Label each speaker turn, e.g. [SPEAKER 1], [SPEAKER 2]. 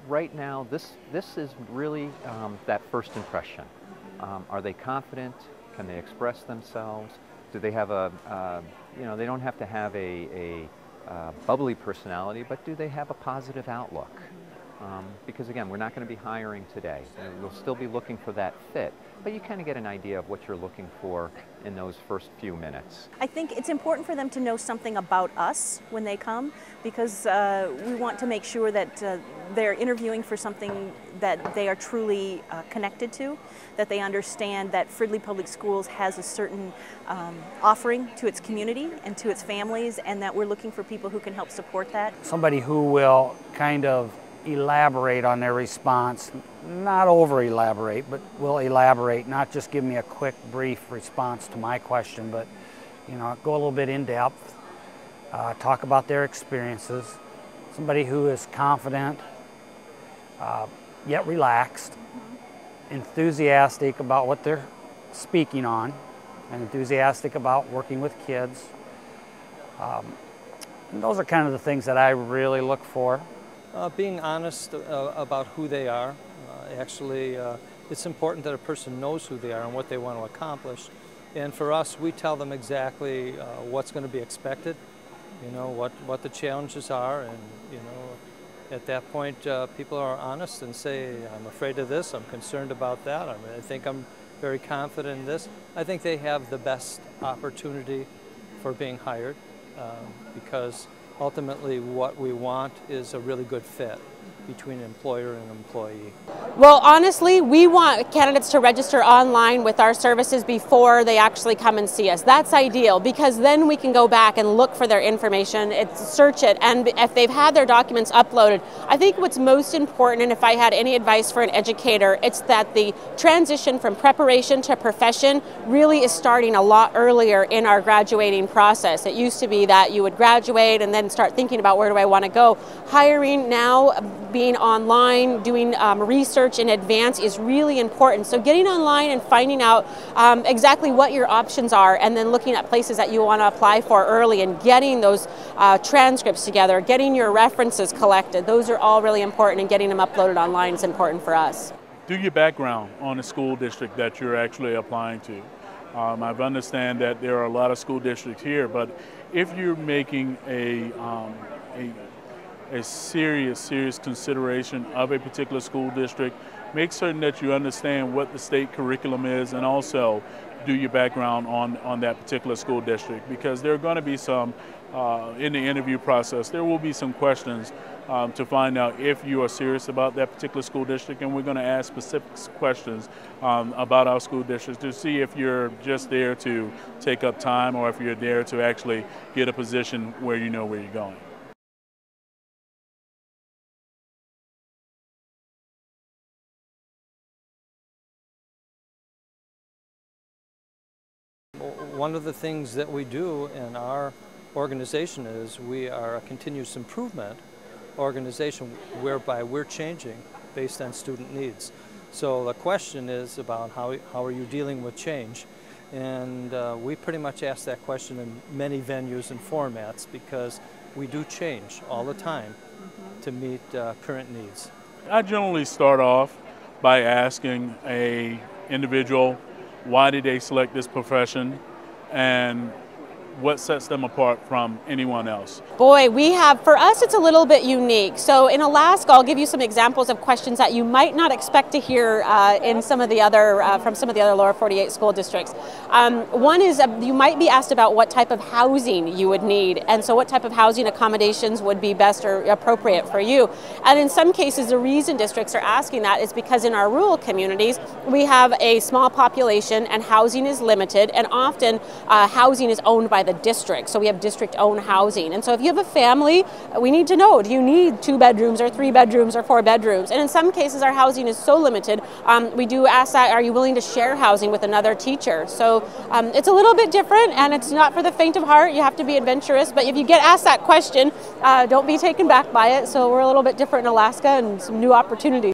[SPEAKER 1] right now, this is really that first impression. Are they confident? Can they express themselves? Do they have they don't have to have a bubbly personality, but do they have a positive outlook? Because again, we're not going to be hiring today. We'll still be looking for that fit, but you kind of get an idea of what you're looking for in those first few minutes.
[SPEAKER 2] I think it's important for them to know something about us when they come, because we want to make sure that they're interviewing for something that they are truly connected to, that they understand that Fridley Public Schools has a certain offering to its community and to its families, and that we're looking for people who can help support that.
[SPEAKER 3] Somebody who will kind of elaborate on their response, not over elaborate, but will elaborate, not just give me a quick brief response to my question, but go a little bit in depth, talk about their experiences. Somebody who is confident, yet relaxed, enthusiastic about what they're speaking on, and enthusiastic about working with kids. And those are kind of the things that I really look for.
[SPEAKER 4] Being honest about who they are. Actually, it's important that a person knows who they are and what they want to accomplish. And for us, we tell them exactly what's going to be expected, what the challenges are, and at that point, people are honest and say, I'm afraid of this, I'm concerned about that, I think I'm very confident in this. I think they have the best opportunity for being hired because ultimately what we want is a really good fit between employer and employee.
[SPEAKER 5] Well, honestly, we want candidates to register online with our services before they actually come and see us. That's ideal, because then we can go back and look for their information, search it, and if they've had their documents uploaded. I think what's most important, and if I had any advice for an educator, it's that the transition from preparation to profession really is starting a lot earlier in our graduating process. It used to be that you would graduate and then start thinking about where do I want to go. Hiring now, being online, doing research in advance is really important. So getting online and finding out exactly what your options are, and then looking at places that you want to apply for early, and getting those transcripts together, getting your references collected, those are all really important, and getting them uploaded online is important for us.
[SPEAKER 6] Do your background on the school district that you're actually applying to. I understand that there are a lot of school districts here, but if you're making a serious consideration of a particular school district, make certain that you understand what the state curriculum is, and also do your background on that particular school district, because there are going to be some, in the interview process, there will be some questions to find out if you are serious about that particular school district, and we're going to ask specific questions about our school districts to see if you're just there to take up time, or if you're there to actually get a position where you know where you're going.
[SPEAKER 4] One of the things that we do in our organization is we are a continuous improvement organization whereby we're changing based on student needs. So the question is about how are you dealing with change? And we pretty much ask that question in many venues and formats, because we do change all the time to meet current needs.
[SPEAKER 6] I generally start off by asking an individual, why did they select this profession, and what sets them apart from anyone else?
[SPEAKER 5] Boy, for us it's a little bit unique. So in Alaska, I'll give you some examples of questions that you might not expect to hear in some of the other, from some of the other lower 48 school districts. One is you might be asked about what type of housing you would need, and so what type of housing accommodations would be best or appropriate for you. And in some cases, the reason districts are asking that is because in our rural communities, we have a small population and housing is limited, and often housing is owned by the district, so we have district-owned housing. And so if you have a family, we need to know, do you need 2 bedrooms or 3 bedrooms or 4 bedrooms? And in some cases, our housing is so limited, we do ask that, are you willing to share housing with another teacher? So it's a little bit different, and it's not for the faint of heart. You have to be adventurous, but if you get asked that question, don't be taken back by it. So we're a little bit different in Alaska, and some new opportunities.